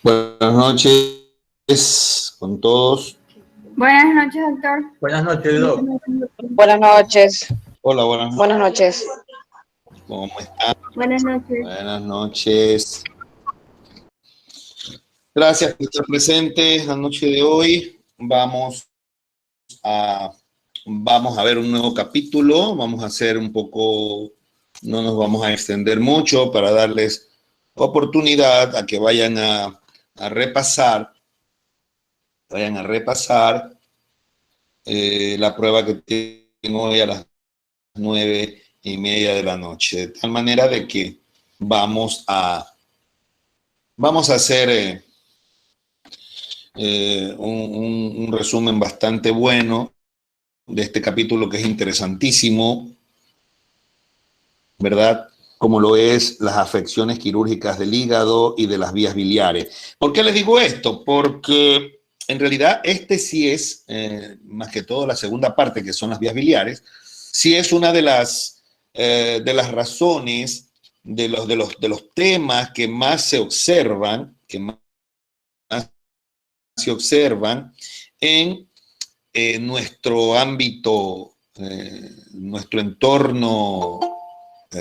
Buenas noches con todos. Buenas noches, doctor. Buenas noches, Doc. Buenas noches. Hola, buenas Buenas noches. noches. ¿Cómo están? Buenas noches. Buenas noches. Gracias por estar presentes la noche de hoy. Vamos a ver un nuevo capítulo. Vamos a hacer un poco, no nos vamos a extender mucho para darles oportunidad a que vayan a repasar. Vayan a repasar la prueba que tengo hoy a las 9:30 de la noche, de tal manera de que vamos a hacer un resumen bastante bueno de este capítulo que es interesantísimo, ¿verdad? Como lo es las afecciones quirúrgicas del hígado y de las vías biliares. ¿Por qué les digo esto? Porque en realidad este sí es, más que todo la segunda parte, que son las vías biliares, sí es una de las razones, de los temas que más se observan, en nuestro ámbito, nuestro entorno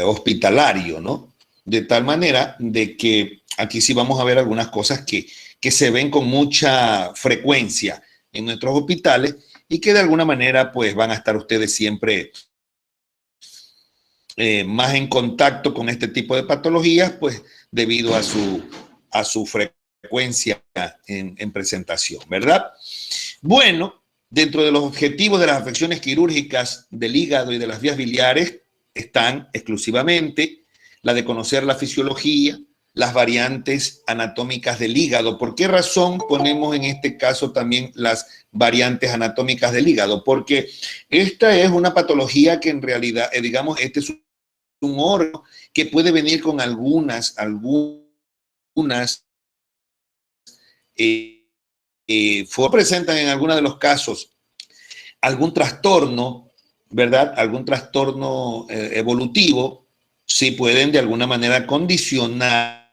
hospitalario, ¿no? De tal manera de que aquí sí vamos a ver algunas cosas que se ven con mucha frecuencia en nuestros hospitales y que de alguna manera pues van a estar ustedes siempre más en contacto con este tipo de patologías, pues debido a su frecuencia en presentación, ¿verdad? Bueno, dentro de los objetivos de las afecciones quirúrgicas del hígado y de las vías biliares están exclusivamente la de conocer la fisiología, las variantes anatómicas del hígado. ¿Por qué razón ponemos en este caso también las variantes anatómicas del hígado? Porque esta es una patología que en realidad, digamos, este es un órgano que puede venir con algunas presentan en algunos de los casos algún trastorno, ¿verdad? Algún trastorno evolutivo, sí pueden de alguna manera condicionar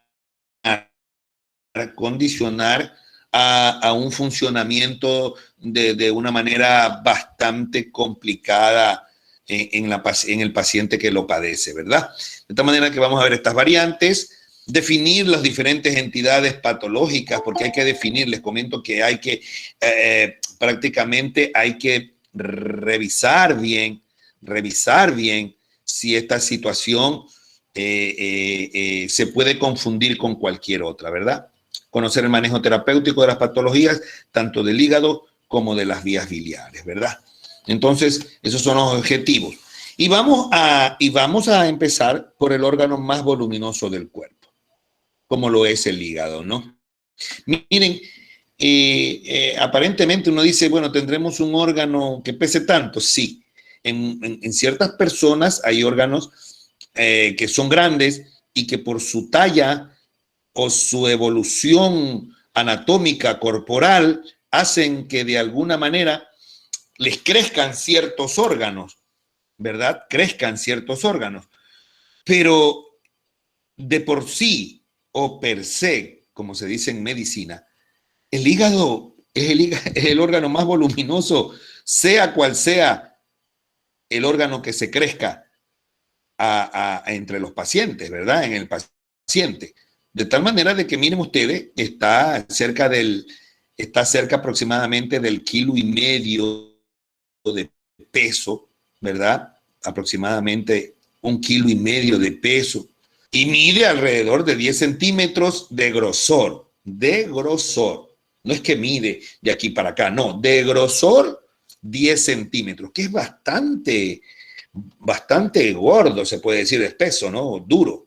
a un funcionamiento de una manera bastante complicada en el paciente que lo padece, ¿verdad? De tal manera que vamos a ver estas variantes, definir las diferentes entidades patológicas, porque hay que definir, les comento que hay que, prácticamente hay que revisar bien si esta situación se puede confundir con cualquier otra, ¿verdad? Conocer el manejo terapéutico de las patologías, tanto del hígado como de las vías biliares, ¿verdad? Entonces, esos son los objetivos. Y vamos a empezar por el órgano más voluminoso del cuerpo, como lo es el hígado, ¿no? Miren, aparentemente uno dice, bueno, ¿tendremos un órgano que pese tanto? Sí. En ciertas personas hay órganos que son grandes y que por su talla o su evolución anatómica corporal hacen que de alguna manera les crezcan ciertos órganos, ¿verdad? Crezcan ciertos órganos. Pero de por sí o per se, como se dice en medicina, el hígado es el órgano más voluminoso, sea cual sea el órgano que se crezca entre los pacientes, ¿verdad? En el paciente. De tal manera de que, miren ustedes, está cerca aproximadamente del 1,5 kilos de peso, ¿verdad? Aproximadamente 1,5 kilos de peso. Y mide alrededor de 10 centímetros de grosor. De grosor. No es que mide de aquí para acá, no. De grosor, 10 centímetros, que es bastante gordo, se puede decir, espeso, ¿no? Duro.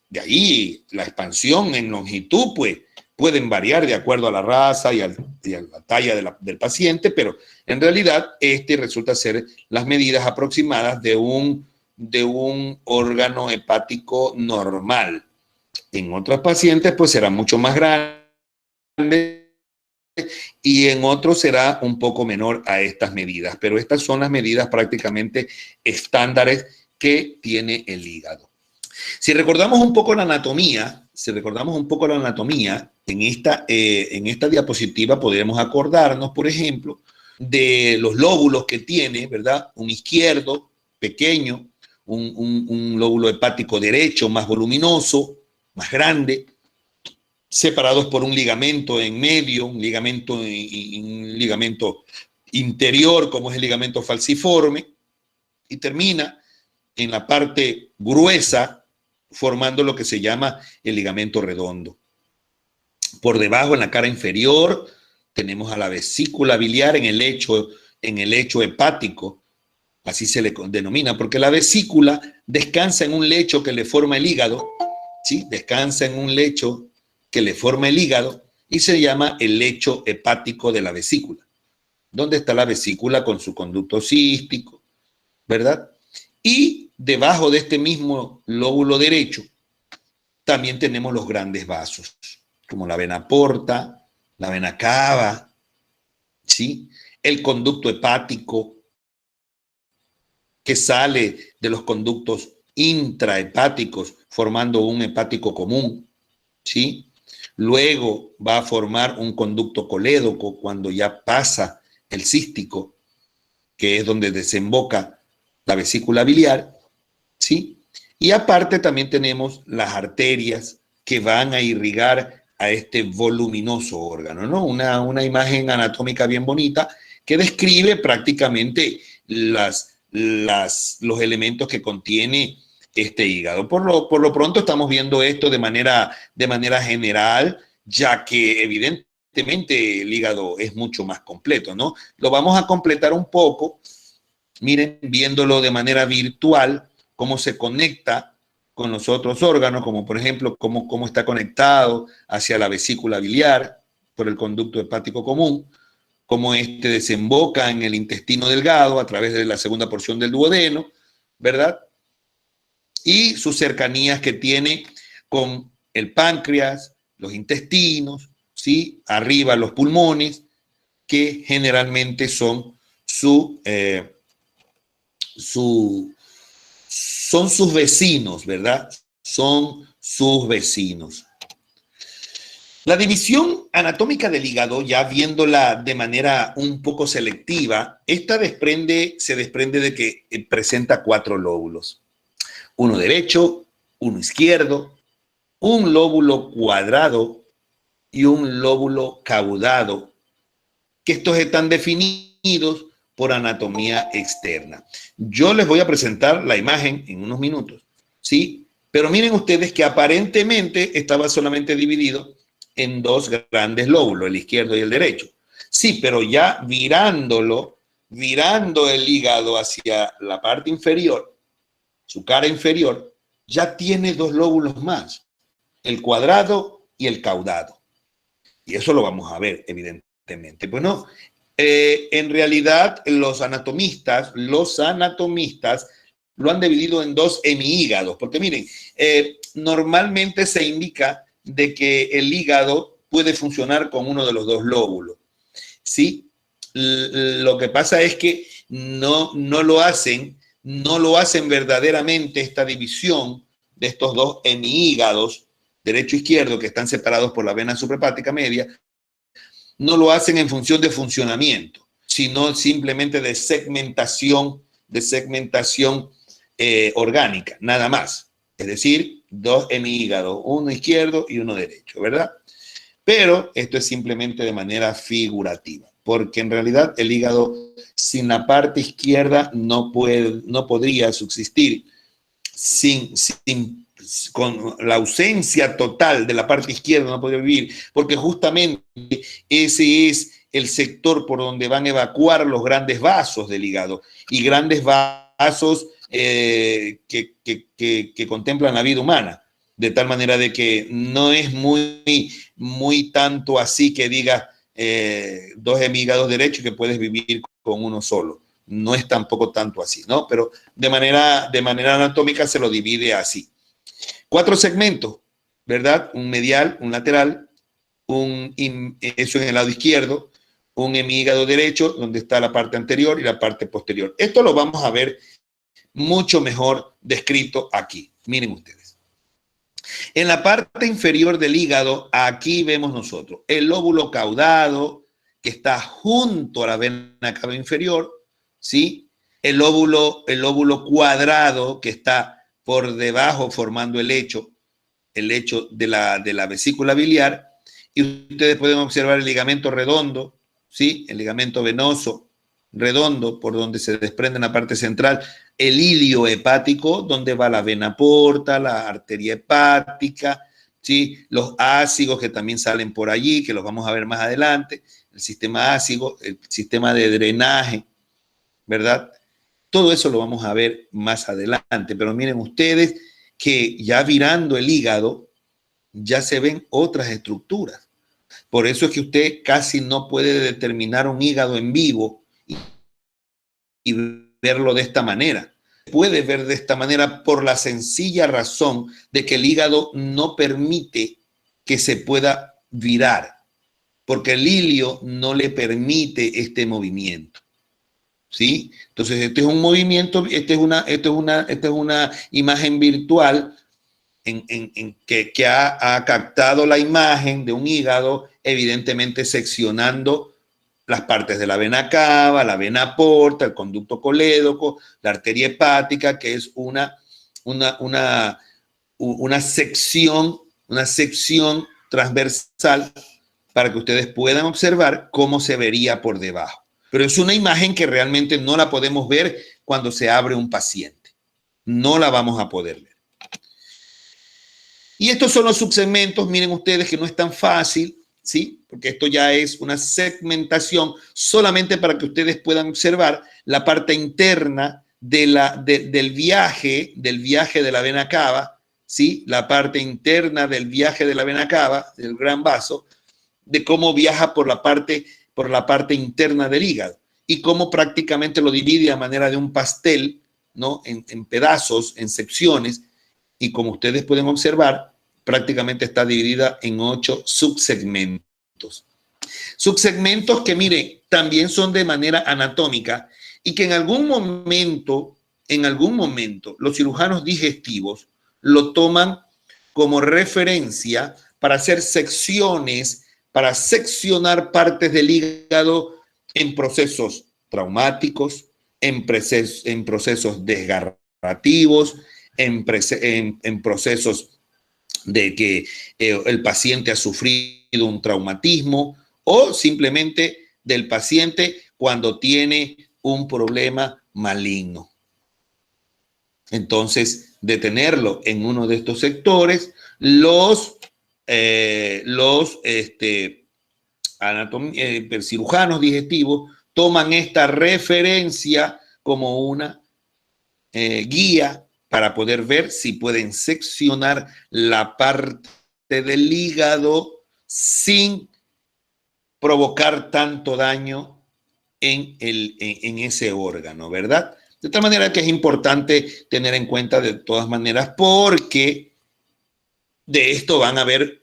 De ahí la expansión en longitud, pues, pueden variar de acuerdo a la raza y a la talla del paciente, pero en realidad resulta ser las medidas aproximadas de un órgano hepático normal. En otros pacientes, pues, será mucho más grande y en otros será un poco menor a estas medidas, pero estas son las medidas prácticamente estándares que tiene el hígado. Si recordamos un poco la anatomía, en esta diapositiva podremos acordarnos, por ejemplo, de los lóbulos que tiene, ¿verdad? Un izquierdo pequeño, un lóbulo hepático derecho más voluminoso, más grande, separados por un ligamento en medio, un ligamento interior, como es el ligamento falciforme, y termina en la parte gruesa, formando lo que se llama el ligamento redondo. Por debajo, en la cara inferior, tenemos a la vesícula biliar en el lecho hepático, así se le denomina, porque la vesícula descansa en un lecho que le forma el hígado, ¿sí? Descansa en un lecho que le forma el hígado y se llama el lecho hepático de la vesícula, donde está la vesícula con su conducto cístico, ¿verdad? Y debajo de este mismo lóbulo derecho también tenemos los grandes vasos, como la vena porta, la vena cava, ¿sí? El conducto hepático que sale de los conductos intrahepáticos formando un hepático común, ¿sí? Luego va a formar un conducto colédoco cuando ya pasa el cístico, que es donde desemboca la vesícula biliar, ¿sí? Y aparte también tenemos las arterias que van a irrigar a este voluminoso órgano, ¿no? Una imagen anatómica bien bonita que describe prácticamente los elementos que contiene este hígado. Por lo pronto estamos viendo esto de manera general, ya que evidentemente el hígado es mucho más completo, ¿no? Lo vamos a completar un poco, miren, viéndolo de manera virtual, cómo se conecta con los otros órganos, como por ejemplo, cómo está conectado hacia la vesícula biliar por el conducto hepático común, cómo este desemboca en el intestino delgado a través de la segunda porción del duodeno, ¿verdad? Y sus cercanías que tiene con el páncreas, los intestinos, ¿sí? Arriba los pulmones, que generalmente son son sus vecinos, ¿verdad? Son sus vecinos. La división anatómica del hígado, ya viéndola de manera un poco selectiva, se desprende de que presenta 4 lóbulos. Uno derecho, uno izquierdo, un lóbulo cuadrado y un lóbulo caudado, que estos están definidos por anatomía externa. Yo les voy a presentar la imagen en unos minutos, ¿sí? Pero miren ustedes que aparentemente estaba solamente dividido en 2 grandes lóbulos, el izquierdo y el derecho. Sí, pero ya virando el hígado hacia la parte inferior, su cara inferior, ya tiene 2 lóbulos más, el cuadrado y el caudado. Y eso lo vamos a ver, evidentemente. Pues no, en realidad los anatomistas lo han dividido en 2 hemihígados, porque miren, normalmente se indica de que el hígado puede funcionar con uno de los 2 lóbulos, ¿sí? Lo que pasa es que no lo hacen verdaderamente esta división de estos 2 hemihígados, derecho e izquierdo, que están separados por la vena suprahepática media, no lo hacen en función de funcionamiento, sino simplemente de segmentación orgánica, nada más. Es decir, 2 hemihígados, uno izquierdo y uno derecho, ¿verdad? Pero esto es simplemente de manera figurativa, porque en realidad el hígado sin la parte izquierda no podría subsistir con la ausencia total de la parte izquierda no podría vivir, porque justamente ese es el sector por donde van a evacuar los grandes vasos del hígado, y grandes vasos que contemplan la vida humana, de tal manera de que no es muy tanto así que diga 2 hemígados derechos que puedes vivir con uno solo. No es tampoco tanto así, ¿no? Pero de manera anatómica se lo divide así. 4 segmentos, ¿verdad? Un medial, un lateral, eso en el lado izquierdo, un hemígado derecho, donde está la parte anterior y la parte posterior. Esto lo vamos a ver mucho mejor descrito aquí. Miren ustedes. En la parte inferior del hígado, aquí vemos nosotros el lóbulo caudado, que está junto a la vena cava inferior, ¿sí? El lóbulo cuadrado, que está por debajo formando el lecho de la vesícula biliar, y ustedes pueden observar el ligamento redondo, ¿sí? El ligamento venoso redondo, por donde se desprende en la parte central el ilio hepático, donde va la vena porta, la arteria hepática, ¿sí? Los ácigos que también salen por allí, que los vamos a ver más adelante, el sistema ácido, el sistema de drenaje, ¿verdad? Todo eso lo vamos a ver más adelante, pero miren ustedes que ya virando el hígado, ya se ven otras estructuras. Por eso es que usted casi no puede determinar un hígado en vivo y verlo de esta manera. Puede ver de esta manera por la sencilla razón de que el hígado no permite que se pueda virar, porque el ilio no le permite este movimiento. ¿Sí? Entonces, este es un movimiento, esta es una imagen virtual que ha captado la imagen de un hígado, evidentemente seccionando las partes de la vena cava, la vena porta, el conducto colédoco, la arteria hepática, que es una sección transversal para que ustedes puedan observar cómo se vería por debajo. Pero es una imagen que realmente no la podemos ver cuando se abre un paciente. No la vamos a poder ver. Y estos son los subsegmentos. Miren ustedes que no es tan fácil, ¿sí? Porque esto ya es una segmentación solamente para que ustedes puedan observar la parte interna del viaje de la vena cava, ¿sí? La parte interna del viaje de la vena cava, del gran vaso, de cómo viaja por la parte interna del hígado y cómo prácticamente lo divide a manera de un pastel, ¿no? En pedazos, en secciones, y como ustedes pueden observar, prácticamente está dividida en 8 subsegmentos. Subsegmentos que, miren, también son de manera anatómica y que en algún momento, los cirujanos digestivos lo toman como referencia para hacer secciones, para seccionar partes del hígado en procesos traumáticos, en procesos desgarrativos, en procesos de que el paciente ha sufrido un traumatismo o simplemente del paciente cuando tiene un problema maligno. Entonces, detenerlo en uno de estos sectores, los cirujanos digestivos toman esta referencia como una guía para poder ver si pueden seccionar la parte del hígado sin provocar tanto daño en ese órgano, ¿verdad? De tal manera que es importante tener en cuenta de todas maneras, porque de esto van a haber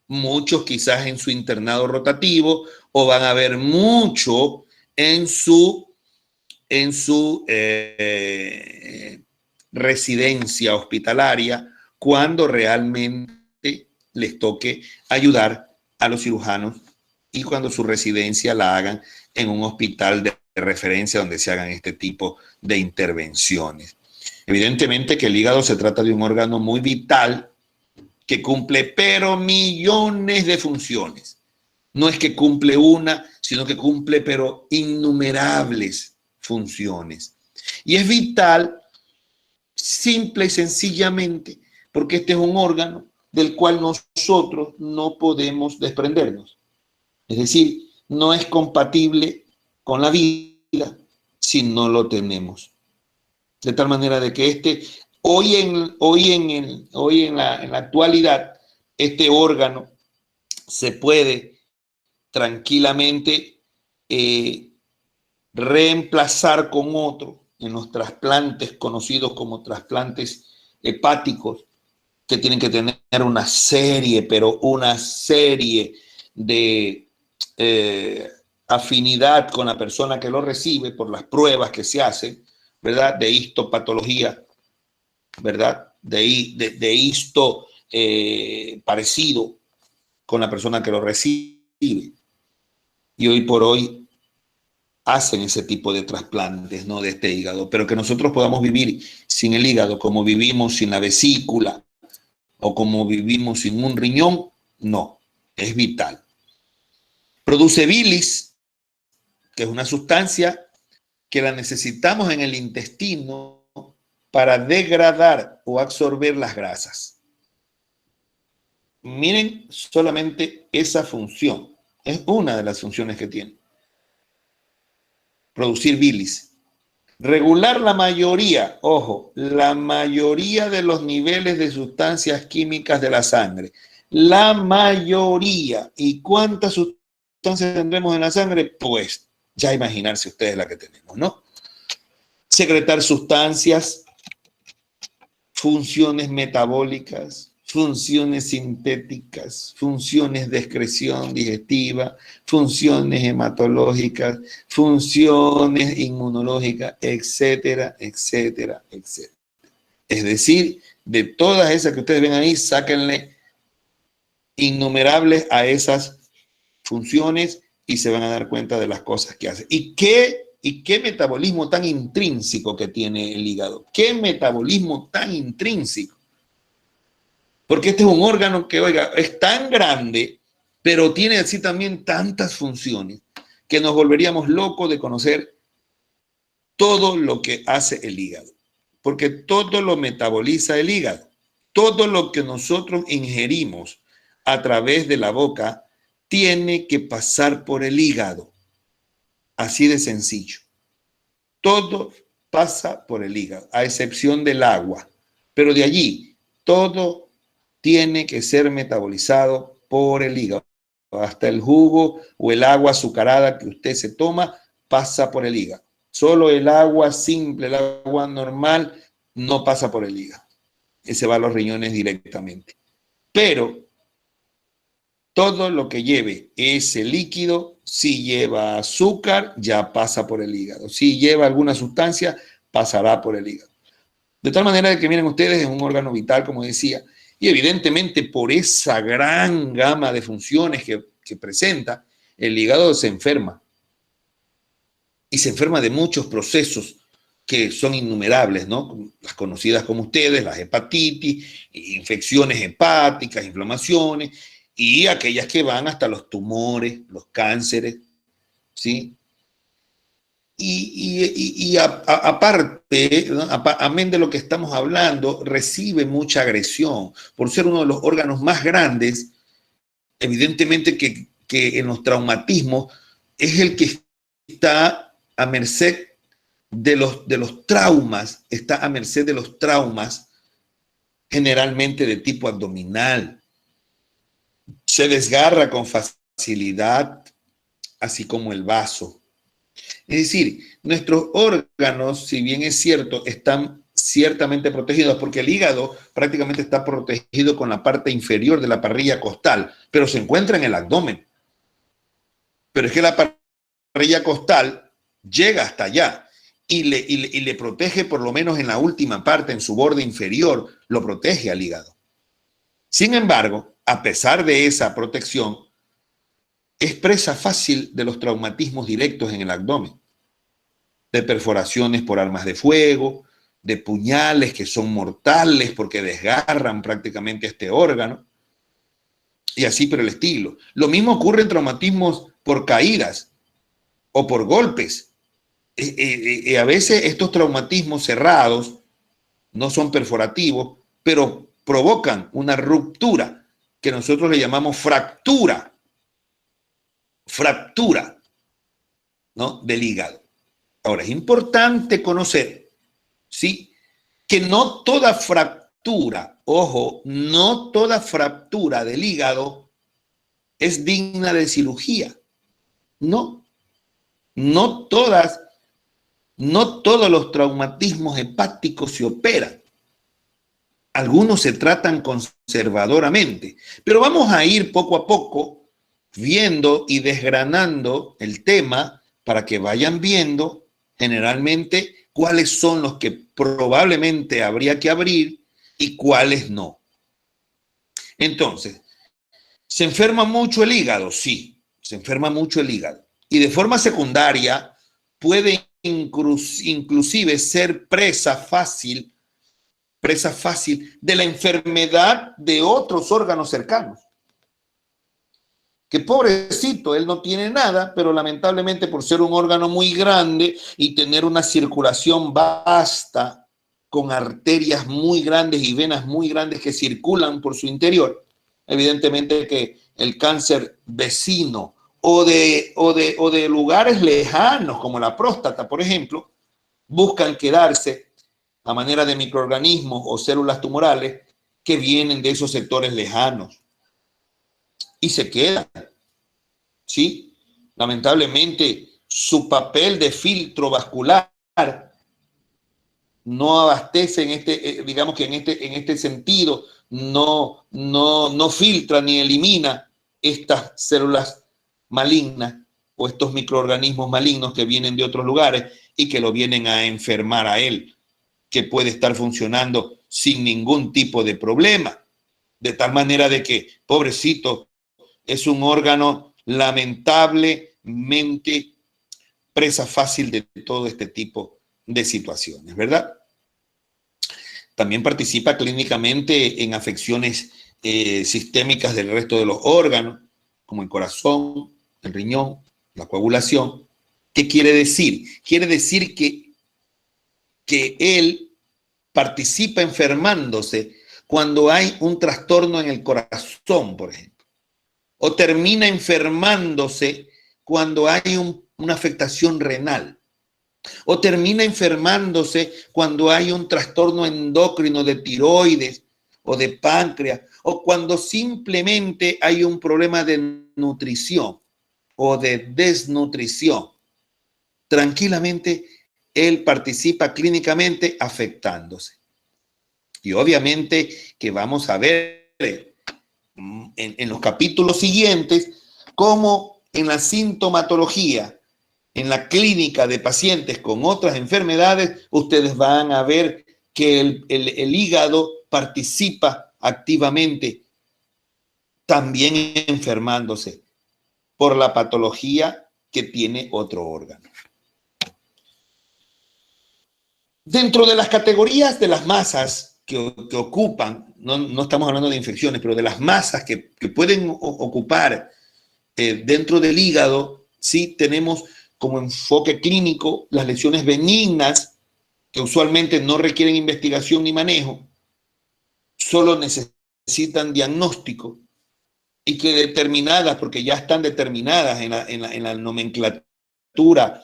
muchos quizás en su internado rotativo o van a haber mucho en su residencia hospitalaria cuando realmente les toque ayudar a los cirujanos y cuando su residencia la hagan en un hospital de referencia donde se hagan este tipo de intervenciones. Evidentemente que el hígado se trata de un órgano muy vital que cumple pero millones de funciones. No es que cumple una, sino que cumple pero innumerables funciones. Y es vital simple y sencillamente porque este es un órgano del cual nosotros no podemos desprendernos. Es decir, no es compatible con la vida si no lo tenemos. De tal manera de que hoy en la actualidad, este órgano se puede tranquilamente reemplazar con otro en los trasplantes conocidos como trasplantes hepáticos, que tienen que tener una serie de afinidad con la persona que lo recibe por las pruebas que se hacen, ¿verdad? De histopatología, ¿verdad? De parecido con la persona que lo recibe. Y hoy por hoy hacen ese tipo de trasplantes, ¿no?, de este hígado, pero que nosotros podamos vivir sin el hígado como vivimos sin la vesícula o como vivimos sin un riñón, no, es vital. Produce bilis, que es una sustancia que la necesitamos en el intestino para degradar o absorber las grasas. Miren solamente esa función, es una de las funciones que tiene. Producir bilis. Regular la mayoría, ojo, la mayoría de los niveles de sustancias químicas de la sangre. La mayoría. ¿Y cuántas sustancias tendremos en la sangre? Pues ya imaginarse ustedes la que tenemos, ¿no? Secretar sustancias, funciones metabólicas, funciones sintéticas, funciones de excreción digestiva, funciones hematológicas, funciones inmunológicas, etcétera, etcétera, etcétera. Es decir, de todas esas que ustedes ven ahí, sáquenle innumerables a esas funciones y se van a dar cuenta de las cosas que hace. ¿Y qué metabolismo tan intrínseco que tiene el hígado? ¿Qué metabolismo tan intrínseco? Porque este es un órgano que, oiga, es tan grande, pero tiene así también tantas funciones que nos volveríamos locos de conocer todo lo que hace el hígado. Porque todo lo metaboliza el hígado. Todo lo que nosotros ingerimos a través de la boca tiene que pasar por el hígado. Así de sencillo. Todo pasa por el hígado, a excepción del agua. Pero de allí, todo tiene que ser metabolizado por el hígado. Hasta el jugo o el agua azucarada que usted se toma pasa por el hígado. Solo el agua simple, el agua normal, no pasa por el hígado. Ese va a los riñones directamente. Pero todo lo que lleve ese líquido, si lleva azúcar, ya pasa por el hígado. Si lleva alguna sustancia, pasará por el hígado. De tal manera que, miren ustedes, es un órgano vital, como decía, y evidentemente por esa gran gama de funciones que presenta, el hígado se enferma. Y se enferma de muchos procesos que son innumerables, ¿no? Las conocidas como ustedes, las hepatitis, infecciones hepáticas, inflamaciones, y aquellas que van hasta los tumores, los cánceres, ¿sí? Aparte, ¿no?, amén de lo que estamos hablando, recibe mucha agresión. Por ser uno de los órganos más grandes, evidentemente que en los traumatismos es el que está a merced de los traumas, está a merced de los traumas generalmente de tipo abdominal. Se desgarra con facilidad, así como el vaso. Es decir, nuestros órganos, si bien es cierto, están ciertamente protegidos, porque el hígado prácticamente está protegido con la parte inferior de la parrilla costal, pero se encuentra en el abdomen. Pero es que la parrilla costal llega hasta allá y le protege, por lo menos en la última parte, en su borde inferior, lo protege al hígado. Sin embargo, a pesar de esa protección, es presa fácil de los traumatismos directos en el abdomen, de perforaciones por armas de fuego, de puñales que son mortales porque desgarran prácticamente este órgano, y así por el estilo. Lo mismo ocurre en traumatismos por caídas o por golpes. A veces estos traumatismos cerrados no son perforativos, pero provocan una ruptura que nosotros le llamamos fractura, ¿no?, del hígado. Ahora, es importante conocer, ¿sí?, que no toda fractura, ojo, no toda fractura del hígado es digna de cirugía. No todos los traumatismos hepáticos se operan. Algunos se tratan conservadoramente, pero vamos a ir poco a poco viendo y desgranando el tema para que vayan viendo generalmente cuáles son los que probablemente habría que abrir y cuáles no. Entonces, ¿se enferma mucho el hígado? Sí, se enferma mucho el hígado. Y de forma secundaria puede inclusive ser presa fácil de la enfermedad de otros órganos cercanos. Que pobrecito, él no tiene nada, pero lamentablemente por ser un órgano muy grande y tener una circulación vasta, con arterias muy grandes y venas muy grandes que circulan por su interior, evidentemente que el cáncer vecino o de lugares lejanos, como la próstata, por ejemplo, buscan quedarse a manera de microorganismos o células tumorales que vienen de esos sectores lejanos y se quedan, ¿sí? Lamentablemente, su papel de filtro vascular no abastece digamos que en este sentido, no filtra ni elimina estas células malignas o estos microorganismos malignos que vienen de otros lugares y que lo vienen a enfermar a él, que puede estar funcionando sin ningún tipo de problema. De tal manera de que, pobrecito, es un órgano lamentablemente presa fácil de todo este tipo de situaciones, ¿verdad? También participa clínicamente en afecciones sistémicas del resto de los órganos, como el corazón, el riñón, la coagulación. ¿Qué quiere decir? Quiere decir que él participa enfermándose cuando hay un trastorno en el corazón, por ejemplo, o termina enfermándose cuando hay una afectación renal, o termina enfermándose cuando hay un trastorno endocrino de tiroides o de páncreas, o cuando simplemente hay un problema de nutrición o de desnutrición. Tranquilamente, él participa clínicamente afectándose. Y obviamente que vamos a ver en los capítulos siguientes cómo en la sintomatología, en la clínica de pacientes con otras enfermedades, ustedes van a ver que el hígado participa activamente también enfermándose por la patología que tiene otro órgano. Dentro de las categorías de las masas que ocupan, no estamos hablando de infecciones, pero de las masas que pueden ocupar dentro del hígado, sí tenemos como enfoque clínico las lesiones benignas, que usualmente no requieren investigación ni manejo, solo necesitan diagnóstico y que determinadas, porque ya están determinadas en la nomenclatura,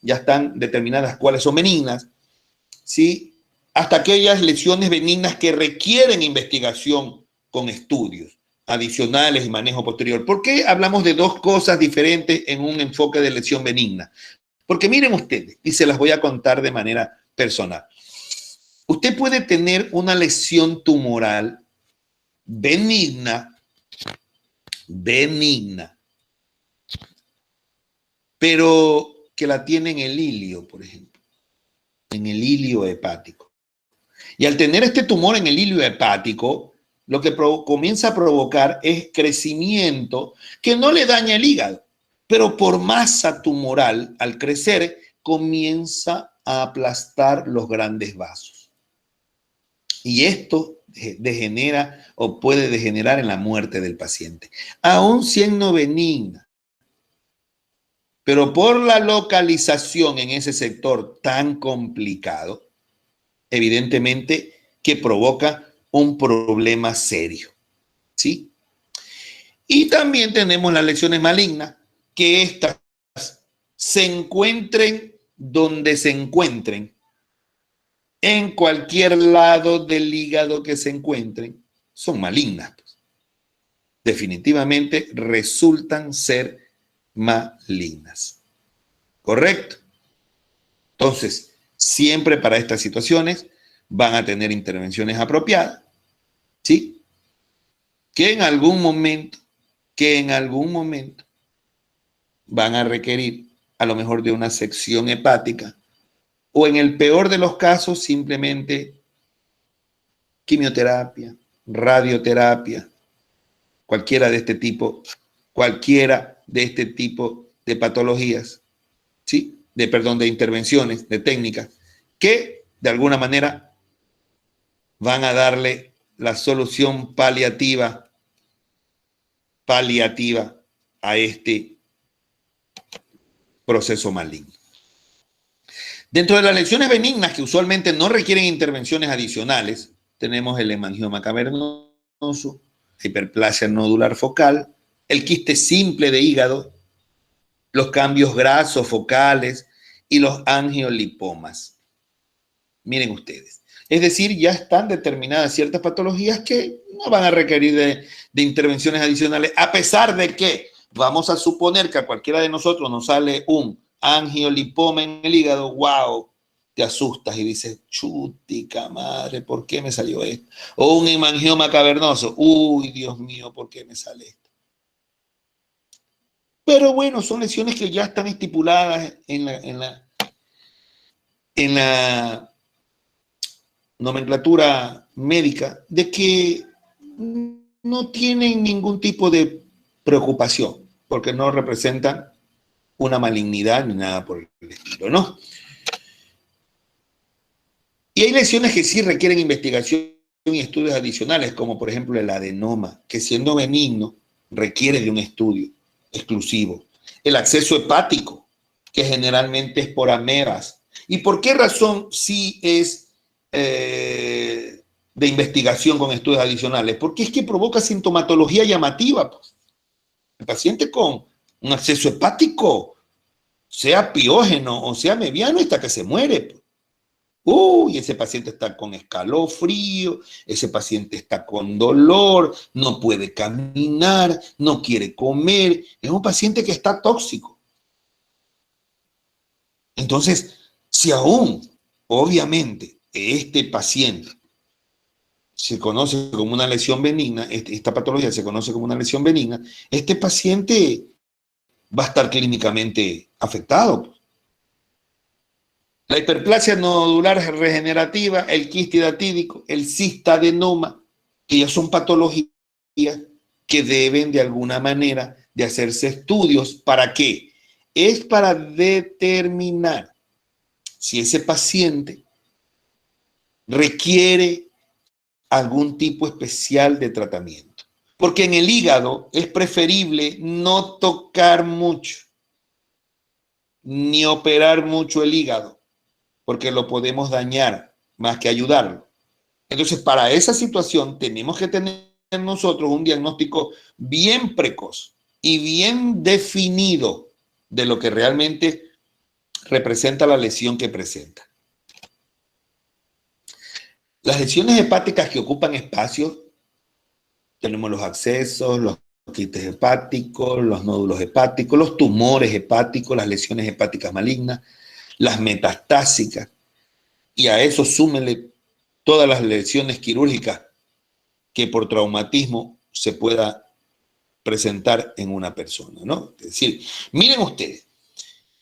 ya están determinadas cuáles son benignas, ¿sí? Hasta aquellas lesiones benignas que requieren investigación con estudios adicionales y manejo posterior. ¿Por qué hablamos de dos cosas diferentes en un enfoque de lesión benigna? Porque miren ustedes, y se las voy a contar de manera personal. Usted puede tener una lesión tumoral benigna, pero que la tiene en el ilio, por ejemplo, en el ilio hepático. Y al tener este tumor en el ilio hepático, lo que comienza a provocar es crecimiento que no le daña el hígado, pero por masa tumoral, al crecer, comienza a aplastar los grandes vasos. Y esto degenera o puede degenerar en la muerte del paciente, aún siendo benigna. Pero por la localización en ese sector tan complicado, evidentemente que provoca un problema serio, ¿sí? Y también tenemos las lesiones malignas, que estas se encuentren donde se encuentren, en cualquier lado del hígado que se encuentren, son malignas. Definitivamente resultan ser malignas. ¿Correcto? Entonces, siempre para estas situaciones van a tener intervenciones apropiadas, ¿sí? Que en algún momento van a requerir a lo mejor de una sección hepática o en el peor de los casos simplemente quimioterapia, radioterapia, cualquiera de este tipo de patologías, ¿sí? De intervenciones, de técnicas, que de alguna manera van a darle la solución paliativa a este proceso maligno. Dentro de las lesiones benignas que usualmente no requieren intervenciones adicionales, tenemos el hemangioma cavernoso, la hiperplasia nodular focal, el quiste simple de hígado, los cambios grasos focales y los angiolipomas. Miren ustedes. Es decir, ya están determinadas ciertas patologías que no van a requerir de intervenciones adicionales, a pesar de que vamos a suponer que a cualquiera de nosotros nos sale un angiolipoma en el hígado, wow, te asustas y dices, chutica madre, ¿por qué me salió esto? O un hemangioma cavernoso, uy, Dios mío, ¿por qué me sale esto? Pero bueno, son lesiones que ya están estipuladas en la nomenclatura médica de que no tienen ningún tipo de preocupación, porque no representan una malignidad ni nada por el estilo, ¿no? Y hay lesiones que sí requieren investigación y estudios adicionales, como por ejemplo el adenoma, que siendo benigno requiere de un estudio exclusivo. El acceso hepático, que generalmente es por amebas. ¿Y por qué razón sí es de investigación con estudios adicionales? Porque es que provoca sintomatología llamativa. Pues. El paciente con un acceso hepático, sea piógeno o sea mediano, hasta que se muere. Pues. Uy, ese paciente está con escalofrío, ese paciente está con dolor, no puede caminar, no quiere comer. Es un paciente que está tóxico. Entonces, si aún, obviamente, este paciente se conoce como una lesión benigna, esta patología se conoce como una lesión benigna, este paciente va a estar clínicamente afectado. La hiperplasia nodular regenerativa, el quiste hidatídico, el cistadenoma, que ya son patologías que deben de alguna manera de hacerse estudios. ¿Para qué? Es para determinar si ese paciente requiere algún tipo especial de tratamiento. Porque en el hígado es preferible no tocar mucho, ni operar mucho el hígado, porque lo podemos dañar más que ayudarlo. Entonces, para esa situación tenemos que tener nosotros un diagnóstico bien precoz y bien definido de lo que realmente representa la lesión que presenta. Las lesiones hepáticas que ocupan espacios, tenemos los abscesos, los quistes hepáticos, los nódulos hepáticos, los tumores hepáticos, las lesiones hepáticas malignas, las metastásicas, y a eso súmenle todas las lesiones quirúrgicas que por traumatismo se pueda presentar en una persona, ¿no? Es decir, miren ustedes,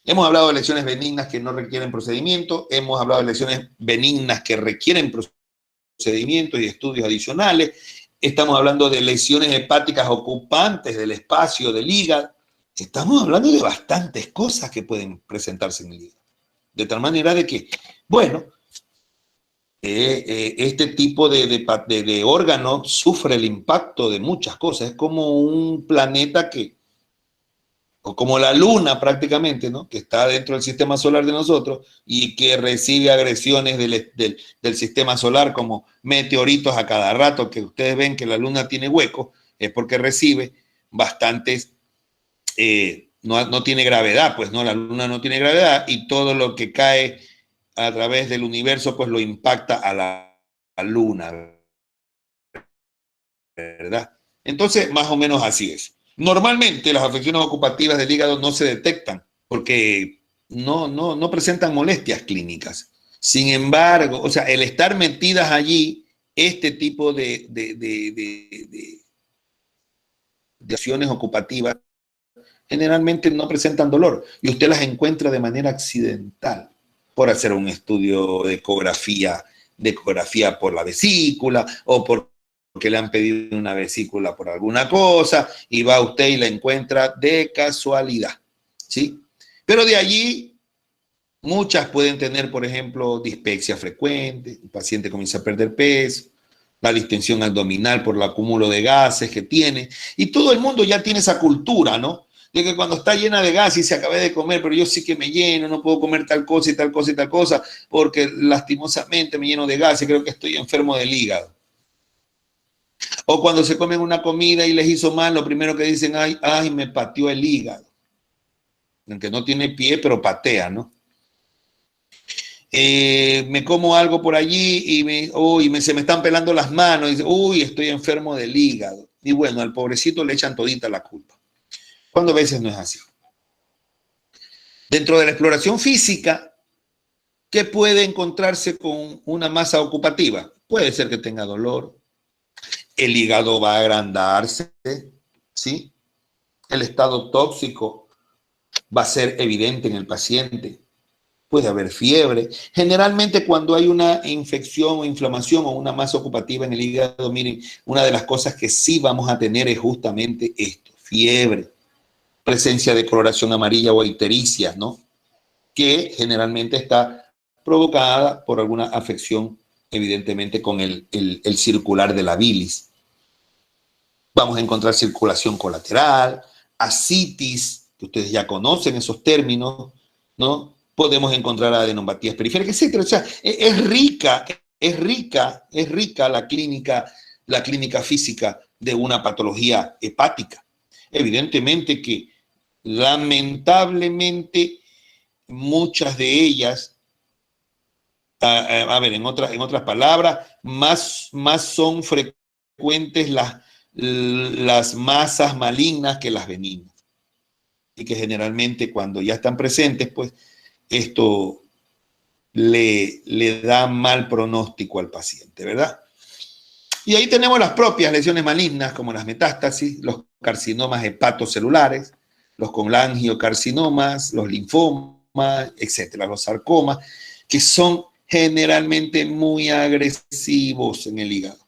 hemos hablado de lesiones benignas que no requieren procedimiento, hemos hablado de lesiones benignas que requieren procedimientos y estudios adicionales, estamos hablando de lesiones hepáticas ocupantes del espacio del hígado, estamos hablando de bastantes cosas que pueden presentarse en el hígado. De tal manera de que, bueno, este tipo de órgano sufre el impacto de muchas cosas. Es como un planeta o como la luna prácticamente, ¿no? Que está dentro del sistema solar de nosotros y que recibe agresiones del sistema solar como meteoritos a cada rato, que ustedes ven que la luna tiene huecos, es porque recibe bastantes... no tiene gravedad, pues no, la luna no tiene gravedad y todo lo que cae a través del universo pues lo impacta a la luna, ¿verdad? Entonces, más o menos así es. Normalmente las afecciones ocupativas del hígado no se detectan porque no presentan molestias clínicas. Sin embargo, o sea, el estar metidas allí, este tipo de acciones ocupativas generalmente no presentan dolor y usted las encuentra de manera accidental por hacer un estudio de ecografía por la vesícula o porque porque le han pedido una vesícula por alguna cosa, y va usted y la encuentra de casualidad, ¿sí? Pero de allí, muchas pueden tener, por ejemplo, dispepsia frecuente, el paciente comienza a perder peso, la distensión abdominal por el acúmulo de gases que tiene, y todo el mundo ya tiene esa cultura, ¿no? De que cuando está llena de gas y se acabé de comer, pero yo sí que me lleno, no puedo comer tal cosa y tal cosa y tal cosa, porque lastimosamente me lleno de gas y creo que estoy enfermo del hígado. O cuando se comen una comida y les hizo mal, lo primero que dicen, ay, me pateó el hígado. Aunque no tiene pie, pero patea, ¿no? Me como algo por allí y se me están pelando las manos y dice, uy, estoy enfermo del hígado. Y bueno, al pobrecito le echan todita la culpa. Cuando a veces no es así. Dentro de la exploración física, ¿qué puede encontrarse con una masa ocupativa? Puede ser que tenga dolor, el hígado va a agrandarse, ¿sí? El estado tóxico va a ser evidente en el paciente. Puede haber fiebre. Generalmente cuando hay una infección o inflamación o una masa ocupativa en el hígado, miren, una de las cosas que sí vamos a tener es justamente esto, fiebre, presencia de coloración amarilla o ictericia, ¿no? Que generalmente está provocada por alguna afección, evidentemente, con el circular de la bilis. Vamos a encontrar circulación colateral, ascitis, que ustedes ya conocen esos términos, ¿no? Podemos encontrar adenopatías periféricas, etcétera. O sea, es rica la clínica física de una patología hepática. Evidentemente que, lamentablemente, muchas de ellas, a ver, en otras palabras, más son frecuentes las masas malignas que las benignas. Y que generalmente cuando ya están presentes, pues esto le da mal pronóstico al paciente, ¿verdad? Y ahí tenemos las propias lesiones malignas, como las metástasis, los carcinomas hepatocelulares, los colangiocarcinomas, los linfomas, etcétera, los sarcomas, que son generalmente muy agresivos en el hígado.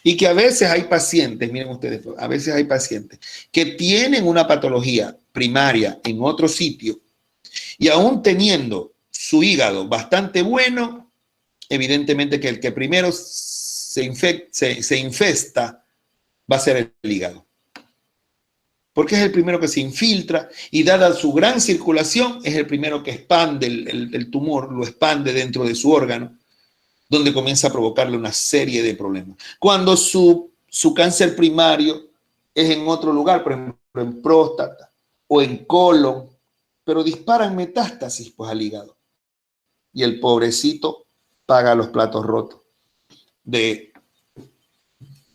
Y que a veces hay pacientes, miren ustedes, a veces hay pacientes que tienen una patología primaria en otro sitio y aún teniendo su hígado bastante bueno, evidentemente que el que primero se infesta va a ser el hígado. Porque es el primero que se infiltra y dada su gran circulación es el primero que expande el tumor, lo expande dentro de su órgano, donde comienza a provocarle una serie de problemas. Cuando su cáncer primario es en otro lugar, por ejemplo, en próstata o en colon, pero disparan metástasis pues al hígado. Y el pobrecito paga los platos rotos de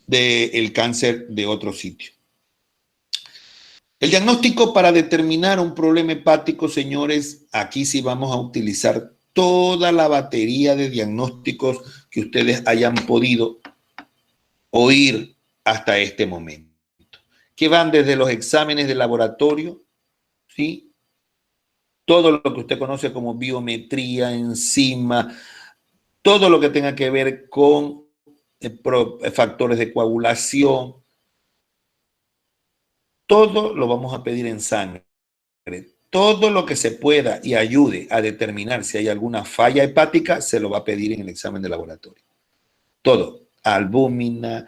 el cáncer de otro sitio. El diagnóstico para determinar un problema hepático, señores, aquí sí vamos a utilizar toda la batería de diagnósticos que ustedes hayan podido oír hasta este momento, que van desde los exámenes de laboratorio, ¿sí? Todo lo que usted conoce como biometría, enzima, todo lo que tenga que ver con factores de coagulación, todo lo vamos a pedir en sangre. Todo lo que se pueda y ayude a determinar si hay alguna falla hepática, se lo va a pedir en el examen de laboratorio. Todo, albúmina,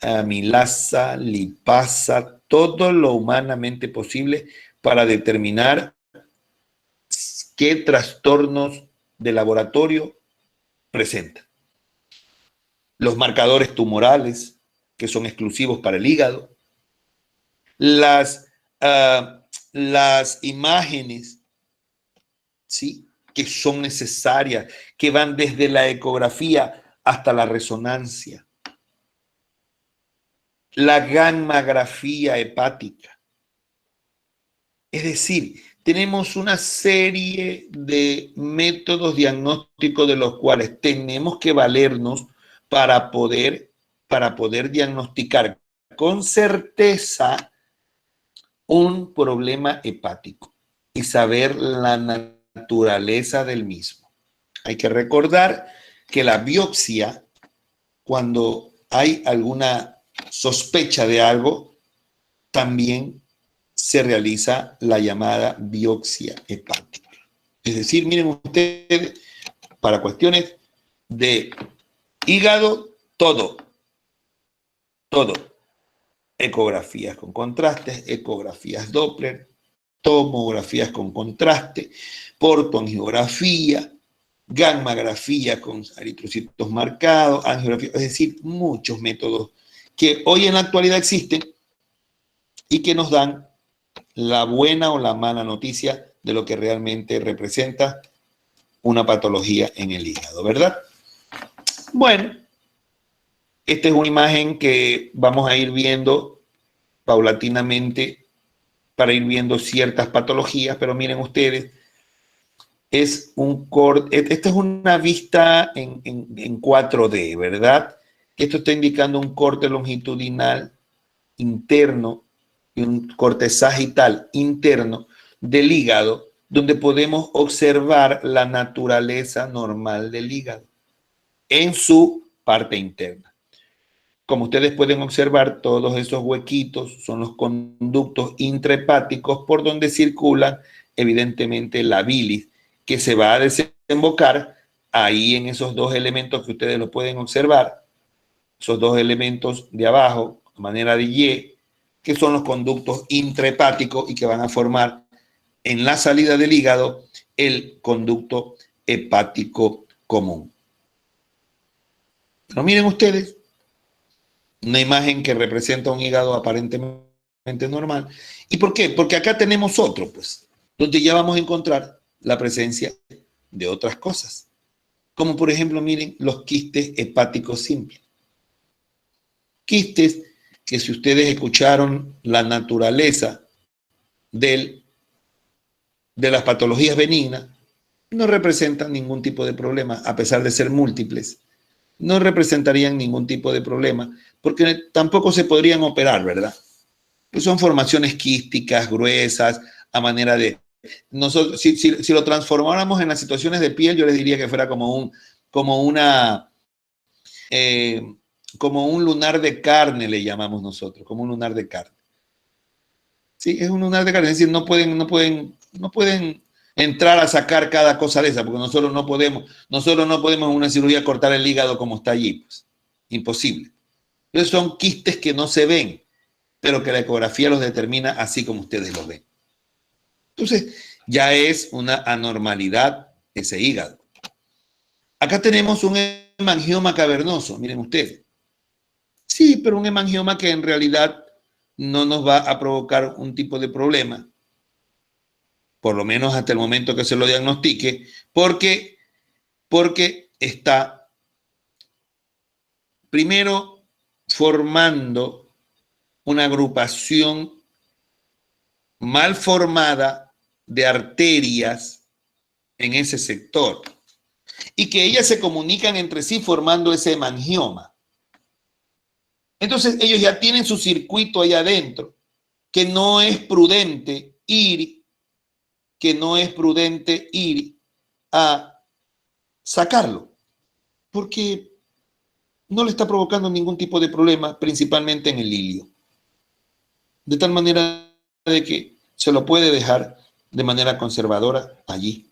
amilasa, lipasa, todo lo humanamente posible para determinar qué trastornos de laboratorio presenta. Los marcadores tumorales, que son exclusivos para el hígado, las imágenes, ¿sí?, que son necesarias, que van desde la ecografía hasta la resonancia, la gammagrafía hepática. Es decir, tenemos una serie de métodos diagnósticos de los cuales tenemos que valernos para poder diagnosticar con certeza un problema hepático y saber la naturaleza del mismo. Hay que recordar que la biopsia, cuando hay alguna sospecha de algo, también se realiza la llamada biopsia hepática. Es decir, miren ustedes, para cuestiones de hígado, todo. Ecografías con contrastes, ecografías Doppler, tomografías con contraste, portoangiografía, gammagrafía con eritrocitos marcados, angiografía, es decir, muchos métodos que hoy en la actualidad existen y que nos dan la buena o la mala noticia de lo que realmente representa una patología en el hígado, ¿verdad? Bueno, esta es una imagen que vamos a ir viendo paulatinamente para ir viendo ciertas patologías, pero miren ustedes, es un corte, esta es una vista en 4D, ¿verdad? Esto está indicando un corte longitudinal interno y un corte sagital interno del hígado, donde podemos observar la naturaleza normal del hígado en su parte interna. Como ustedes pueden observar, todos esos huequitos son los conductos intrahepáticos por donde circulan, evidentemente, la bilis, que se va a desembocar ahí en esos dos elementos que ustedes lo pueden observar, esos dos elementos de abajo, de manera de Y, que son los conductos intrahepáticos y que van a formar en la salida del hígado el conducto hepático común. Pero miren ustedes, una imagen que representa un hígado aparentemente normal. ¿Y por qué? Porque acá tenemos otro, pues, donde ya vamos a encontrar la presencia de otras cosas. Como por ejemplo, miren, los quistes hepáticos simples. Quistes que si ustedes escucharon la naturaleza de las patologías benignas, no representan ningún tipo de problema, a pesar de ser múltiples. No representarían ningún tipo de problema, porque tampoco se podrían operar, ¿verdad? Pues son formaciones quísticas, gruesas, a manera de... Nosotros, si lo transformáramos en las situaciones de piel, yo les diría que fuera como un lunar de carne, le llamamos nosotros, como un lunar de carne. Sí, es un lunar de carne, es decir, no pueden entrar a sacar cada cosa de esa, porque nosotros no podemos en una cirugía cortar el hígado como está allí, pues, imposible. Entonces son quistes que no se ven, pero que la ecografía los determina así como ustedes los ven. Entonces, ya es una anormalidad ese hígado. Acá tenemos un hemangioma cavernoso, miren ustedes. Sí, pero un hemangioma que en realidad no nos va a provocar un tipo de problema, por lo menos hasta el momento que se lo diagnostique, porque está primero formando una agrupación mal formada de arterias en ese sector y que ellas se comunican entre sí formando ese hemangioma. Entonces ellos ya tienen su circuito ahí adentro, que no es prudente ir a sacarlo, porque no le está provocando ningún tipo de problema, principalmente en el ilio. De tal manera de que se lo puede dejar de manera conservadora allí.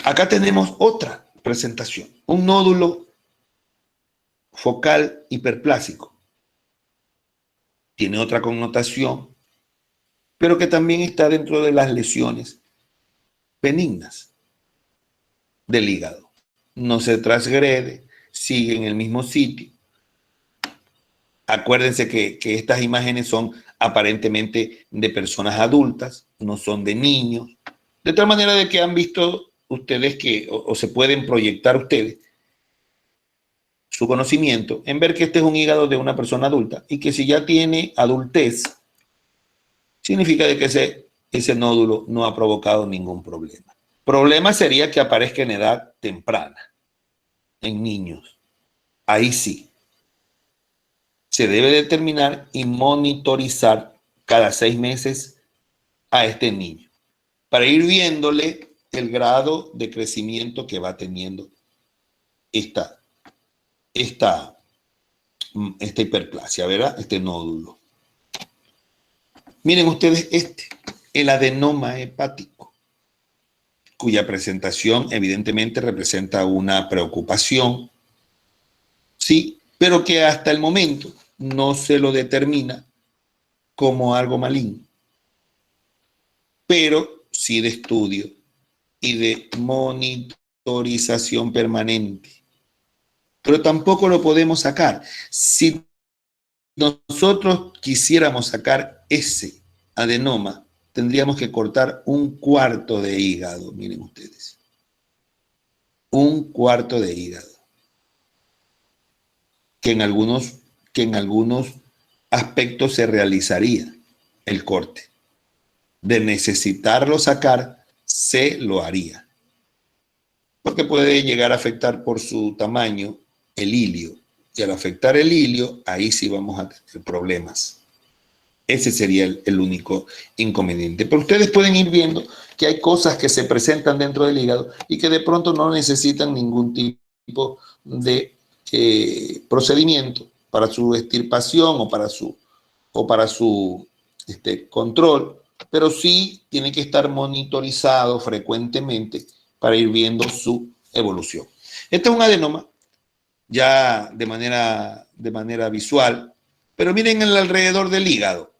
Acá tenemos otra presentación, un nódulo focal hiperplásico. Tiene otra connotación, pero que también está dentro de las lesiones benignas del hígado. No se transgrede, sigue en el mismo sitio. Acuérdense que estas imágenes son aparentemente de personas adultas, no son de niños, de tal manera de que han visto ustedes que, o se pueden proyectar ustedes su conocimiento en ver que este es un hígado de una persona adulta y que si ya tiene adultez, significa de que ese nódulo no ha provocado ningún problema. Problema sería que aparezca en edad temprana, en niños. Ahí sí. Se debe determinar y monitorizar cada 6 meses a este niño para ir viéndole el grado de crecimiento que va teniendo esta esta hiperplasia, ¿verdad? Este nódulo. Miren ustedes el adenoma hepático, cuya presentación evidentemente representa una preocupación, sí, pero que hasta el momento no se lo determina como algo maligno, pero sí de estudio y de monitorización permanente. Pero tampoco lo podemos sacar. Si nosotros quisiéramos sacar ese adenoma, tendríamos que cortar un cuarto de hígado, miren ustedes. Un cuarto de hígado. Que en algunos aspectos se realizaría el corte. De necesitarlo sacar, se lo haría. Porque puede llegar a afectar por su tamaño el ilio. Y al afectar el ilio, ahí sí vamos a tener problemas. Ese sería el único inconveniente. Pero ustedes pueden ir viendo que hay cosas que se presentan dentro del hígado y que de pronto no necesitan ningún tipo de procedimiento para su extirpación o para su control, pero sí tiene que estar monitorizado frecuentemente para ir viendo su evolución. Este es un adenoma ya de manera visual, pero miren el alrededor del hígado.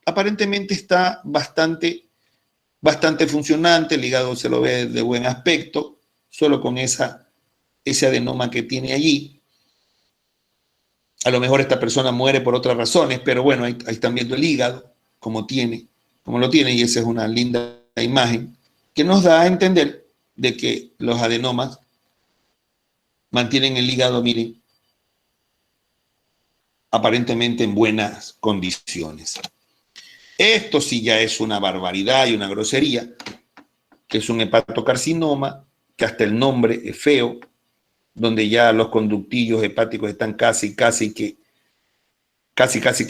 Aparentemente está bastante funcionante, el hígado se lo ve de buen aspecto, solo con ese adenoma que tiene allí. A lo mejor esta persona muere por otras razones, pero bueno, ahí están viendo el hígado, como lo tiene, y esa es una linda imagen que nos da a entender de que los adenomas mantienen el hígado, miren, aparentemente en buenas condiciones. Esto sí ya es una barbaridad y una grosería, que es un hepatocarcinoma, que hasta el nombre es feo, donde ya los conductillos hepáticos están casi que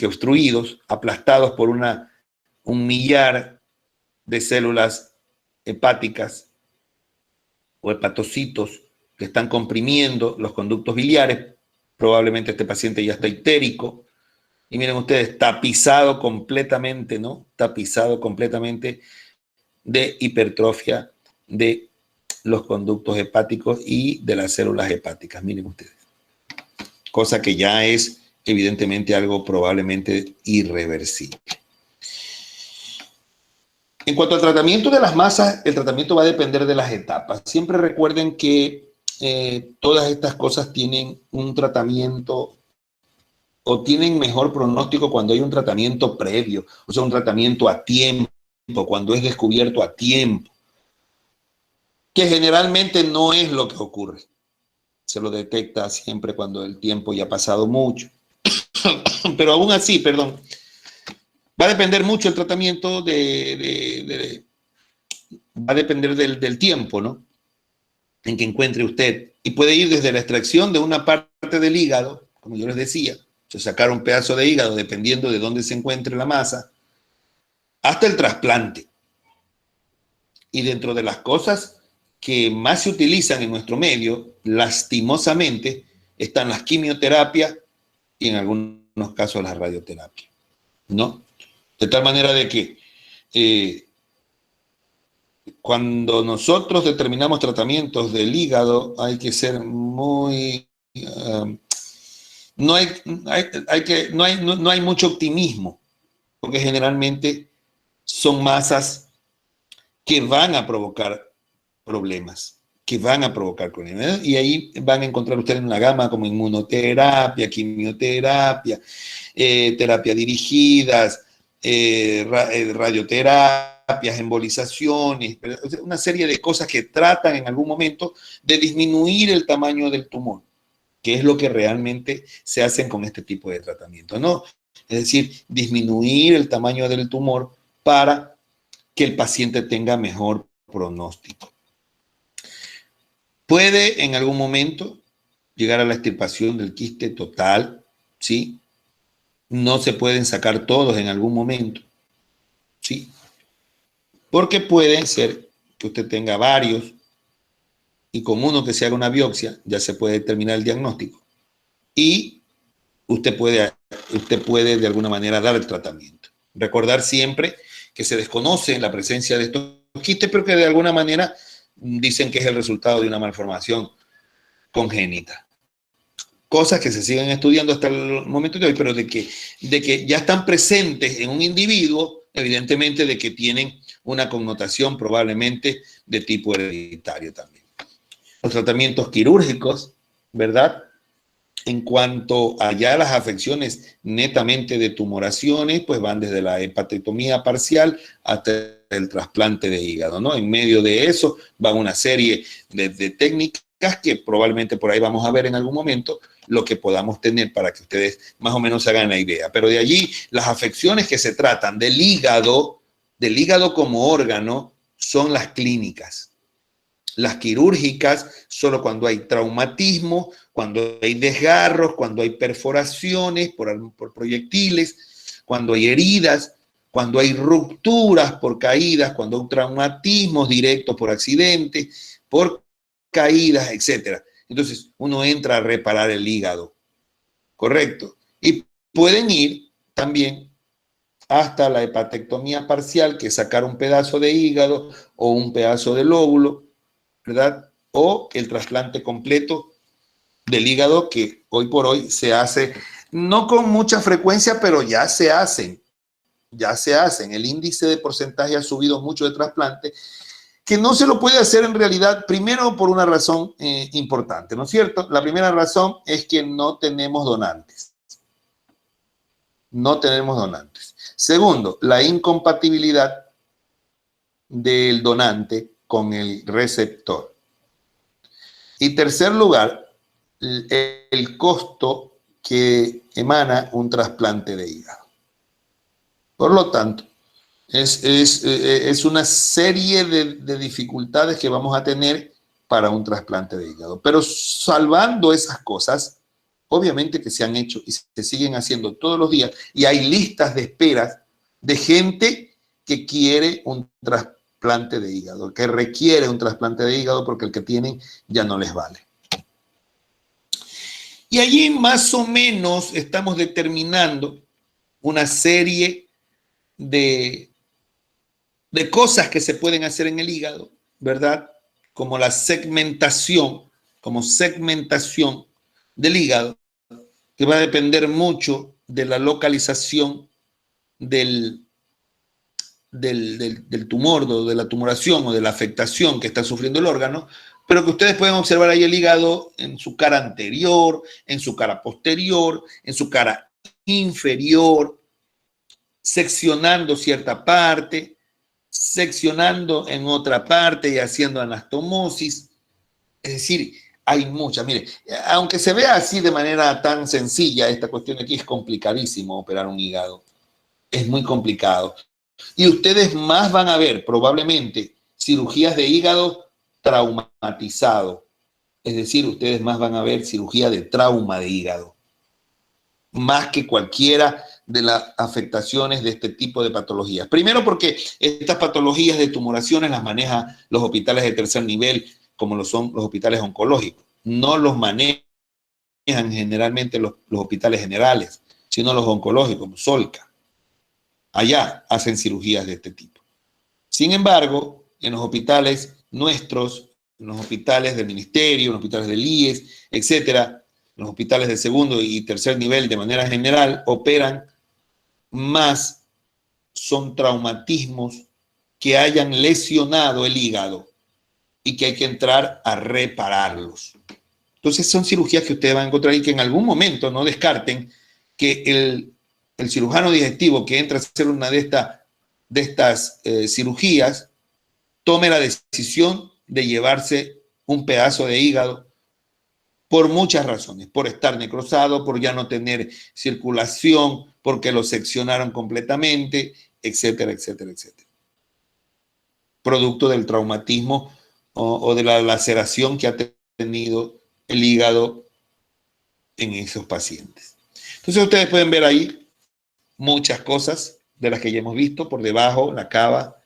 obstruidos, aplastados por un millar de células hepáticas o hepatocitos que están comprimiendo los conductos biliares. Probablemente este paciente ya está ictérico. Y miren ustedes, tapizado completamente, ¿no? Tapizado completamente de hipertrofia de los conductos hepáticos y de las células hepáticas. Miren ustedes. Cosa que ya es evidentemente algo probablemente irreversible. En cuanto al tratamiento de las masas, el tratamiento va a depender de las etapas. Siempre recuerden que todas estas cosas tienen un tratamiento o tienen mejor pronóstico cuando hay un tratamiento previo, o sea, un tratamiento a tiempo, cuando es descubierto a tiempo, que generalmente no es lo que ocurre. Se lo detecta siempre cuando el tiempo ya ha pasado mucho. Pero aún así, perdón, va a depender mucho el tratamiento va a depender del tiempo, ¿no? En que encuentre usted. Y puede ir desde la extracción de una parte del hígado, como yo les decía, sacar un pedazo de hígado dependiendo de dónde se encuentre la masa, hasta el trasplante. Y dentro de las cosas que más se utilizan en nuestro medio, lastimosamente, están las quimioterapias y en algunos casos la radioterapia, ¿no? De tal manera de que cuando nosotros determinamos tratamientos del hígado hay que ser muy... no hay mucho optimismo, porque generalmente son masas que van a provocar problemas, y ahí van a encontrar ustedes una gama como inmunoterapia, quimioterapia, terapia dirigidas, radioterapias, embolizaciones, una serie de cosas que tratan en algún momento de disminuir el tamaño del tumor, que es lo que realmente se hacen con este tipo de tratamiento, ¿no? Es decir, disminuir el tamaño del tumor para que el paciente tenga mejor pronóstico. Puede en algún momento llegar a la extirpación del quiste total, ¿sí? No se pueden sacar todos en algún momento, ¿sí? Porque puede ser que usted tenga varios y con uno que se haga una biopsia ya se puede determinar el diagnóstico. y usted puede de alguna manera dar el tratamiento. Recordar siempre que se desconoce la presencia de estos quistes, pero que de alguna manera dicen que es el resultado de una malformación congénita. Cosas que se siguen estudiando hasta el momento de hoy, pero de que ya están presentes en un individuo, evidentemente de que tienen una connotación probablemente de tipo hereditario también. Los tratamientos quirúrgicos, ¿verdad? En cuanto a ya las afecciones netamente de tumoraciones, pues van desde la hepatectomía parcial hasta el trasplante de hígado, ¿no? En medio de eso van una serie de técnicas que probablemente por ahí vamos a ver en algún momento lo que podamos tener para que ustedes más o menos se hagan la idea. Pero de allí, las afecciones que se tratan del hígado como órgano, son las clínicas. Las quirúrgicas, solo cuando hay traumatismo, cuando hay desgarros, cuando hay perforaciones por proyectiles, cuando hay heridas, cuando hay rupturas por caídas, cuando hay traumatismos directos por accidentes, por caídas, etc. Entonces, uno entra a reparar el hígado, ¿correcto? Y pueden ir también hasta la hepatectomía parcial, que es sacar un pedazo de hígado o un pedazo de lóbulo, ¿verdad? O el trasplante completo del hígado, que hoy por hoy se hace, no con mucha frecuencia, pero ya se hacen. El índice de porcentaje ha subido mucho de trasplante, que no se lo puede hacer en realidad, primero por una razón importante, ¿no es cierto? La primera razón es que no tenemos donantes. No tenemos donantes. Segundo, la incompatibilidad del donante con el receptor. Y tercer lugar, el costo que emana un trasplante de hígado. Por lo tanto, es una serie de dificultades que vamos a tener para un trasplante de hígado. Pero salvando esas cosas, obviamente que se han hecho y se siguen haciendo todos los días, y hay listas de espera de gente que quiere un trasplante de hígado, que requiere un trasplante de hígado porque el que tienen ya no les vale. Y allí más o menos estamos determinando una serie de cosas que se pueden hacer en el hígado, ¿verdad? Como la segmentación, del hígado, que va a depender mucho de la localización del tumor, de la tumoración o de la afectación que está sufriendo el órgano, pero que ustedes pueden observar ahí el hígado en su cara anterior, en su cara posterior, en su cara inferior, seccionando cierta parte, seccionando en otra parte y haciendo anastomosis. Es decir, hay muchas. Mire, aunque se vea así de manera tan sencilla, esta cuestión aquí es complicadísimo operar un hígado. Es muy complicado. Y ustedes más van a ver probablemente cirugías de hígado traumatizado. Es decir, ustedes más van a ver cirugía de trauma de hígado. Más que cualquiera de las afectaciones de este tipo de patologías. Primero porque estas patologías de tumoraciones las manejan los hospitales de tercer nivel, como lo son los hospitales oncológicos. No los manejan generalmente los hospitales generales, sino los oncológicos, como Solca. Allá hacen cirugías de este tipo. Sin embargo, en los hospitales nuestros, en los hospitales del ministerio, en los hospitales del IES, etcétera, los hospitales de segundo y tercer nivel de manera general operan más, son traumatismos que hayan lesionado el hígado y que hay que entrar a repararlos. Entonces son cirugías que ustedes van a encontrar y que en algún momento no descarten que el cirujano digestivo que entra a hacer una de estas cirugías tome la decisión de llevarse un pedazo de hígado por muchas razones, por estar necrosado, por ya no tener circulación, porque lo seccionaron completamente, etcétera, etcétera, etcétera. Producto del traumatismo o de la laceración que ha tenido el hígado en esos pacientes. Entonces ustedes pueden ver ahí muchas cosas de las que ya hemos visto, por debajo, la cava,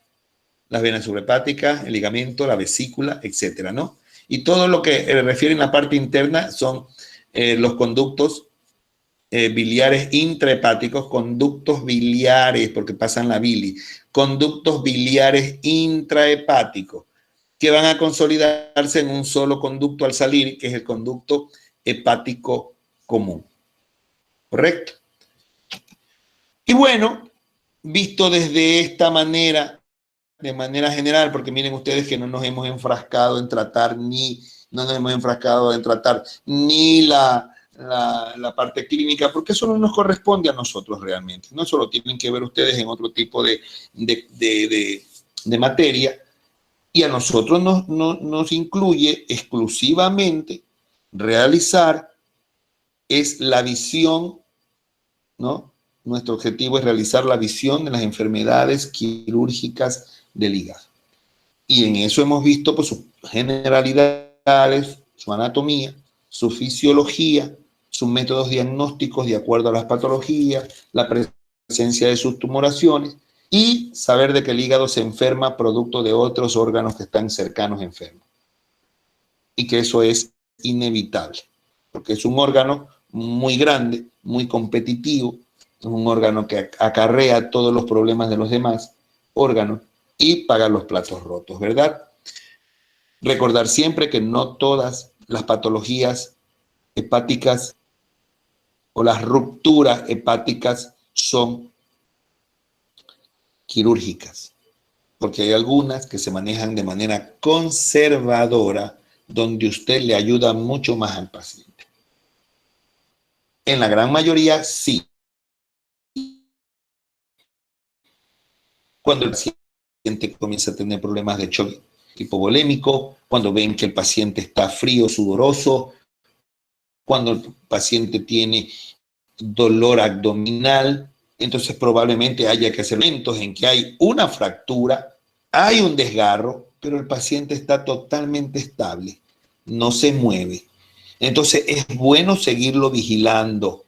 las venas subrahepáticas, el ligamento, la vesícula, etcétera, ¿no? Y todo lo que refiere en la parte interna son los conductos biliares intrahepáticos, conductos biliares, porque pasan la bilis, conductos biliares intrahepáticos, que van a consolidarse en un solo conducto al salir, que es el conducto hepático común. ¿Correcto? Y bueno, visto desde esta manera, de manera general, porque miren ustedes que no nos hemos enfrascado en tratar ni la parte clínica, porque eso no nos corresponde a nosotros realmente. No solo tienen que ver ustedes en otro tipo de materia, y a nosotros nos incluye exclusivamente realizar es la visión, ¿no? Nuestro objetivo es realizar la visión de las enfermedades quirúrgicas del hígado. Y en eso hemos visto pues, sus generalidades, su anatomía, su fisiología, sus métodos diagnósticos de acuerdo a las patologías, la presencia de sus tumoraciones y saber de que el hígado se enferma producto de otros órganos que están cercanos enfermos. Y que eso es inevitable, porque es un órgano muy grande, muy competitivo, es un órgano que acarrea todos los problemas de los demás órganos y paga los platos rotos, ¿verdad? Recordar siempre que no todas las patologías hepáticas o las rupturas hepáticas son quirúrgicas, porque hay algunas que se manejan de manera conservadora, donde usted le ayuda mucho más al paciente. En la gran mayoría, sí. Cuando el paciente comienza a tener problemas de choque hipovolémico, cuando ven que el paciente está frío, sudoroso, cuando el paciente tiene dolor abdominal, entonces probablemente haya que hacer momentos en que hay una fractura, hay un desgarro, pero el paciente está totalmente estable, no se mueve. Entonces es bueno seguirlo vigilando,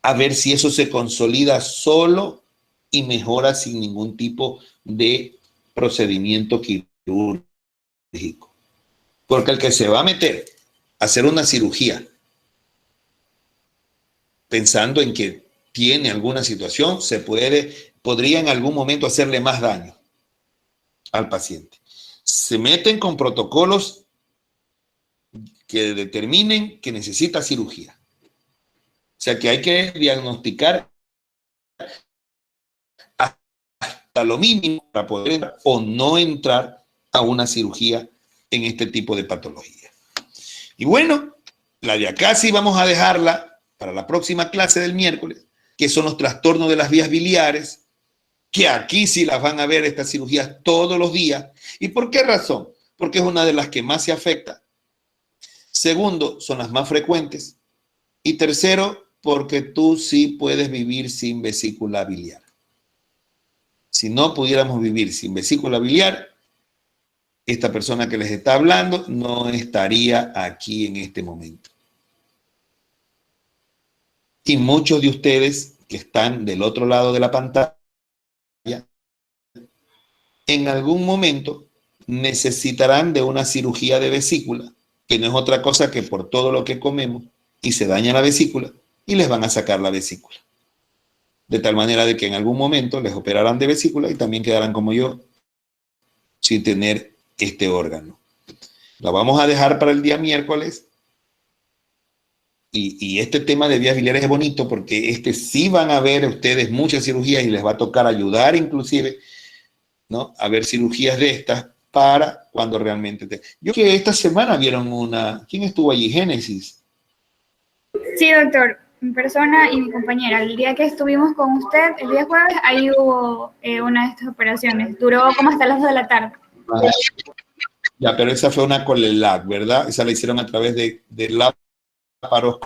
a ver si eso se consolida solo y mejora sin ningún tipo de procedimiento quirúrgico. Porque el que se va a meter a hacer una cirugía pensando en que tiene alguna situación, podría en algún momento hacerle más daño al paciente. Se meten con protocolos que determinen que necesita cirugía. O sea que hay que diagnosticar hasta lo mínimo para poder entrar o no entrar a una cirugía en este tipo de patología. Y bueno, la de acá sí vamos a dejarla para la próxima clase del miércoles, que son los trastornos de las vías biliares, que aquí sí las van a ver estas cirugías todos los días. ¿Y por qué razón? Porque es una de las que más se afecta. Segundo, son las más frecuentes. Y tercero, porque tú sí puedes vivir sin vesícula biliar. Si no pudiéramos vivir sin vesícula biliar, esta persona que les está hablando no estaría aquí en este momento. Y muchos de ustedes que están del otro lado de la pantalla, en algún momento necesitarán de una cirugía de vesícula, que no es otra cosa que por todo lo que comemos y se daña la vesícula y les van a sacar la vesícula. De tal manera de que en algún momento les operarán de vesícula y también quedarán como yo sin tener este órgano. La vamos a dejar para el día miércoles. Y este tema de vías biliares es bonito porque sí van a ver ustedes muchas cirugías y les va a tocar ayudar inclusive, ¿no? A ver cirugías de estas para cuando realmente Yo creo que esta semana vieron una... ¿Quién estuvo allí? Génesis. Sí, doctor, mi persona y mi compañera. El día que estuvimos con usted, el día jueves, ahí hubo una de estas operaciones. Duró como hasta las 2 de la tarde. Ya, pero esa fue una Colelac, ¿verdad? Esa la hicieron a través de la paro.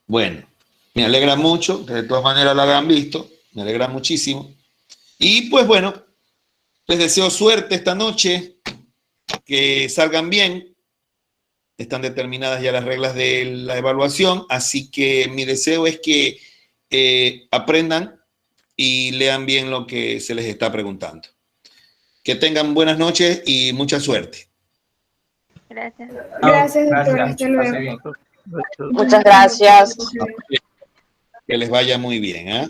Bueno, me alegra mucho que de todas maneras la hayan visto, me alegra muchísimo. Y pues bueno, les deseo suerte esta noche, que salgan bien. Están determinadas ya las reglas de la evaluación, así que mi deseo es que aprendan y lean bien lo que se les está preguntando. Que tengan buenas noches y mucha suerte. Gracias. Chao, Gracias, doctor. gracias. Hasta Pase luego. bien. Muchas gracias. Que les vaya muy bien, ¿ah?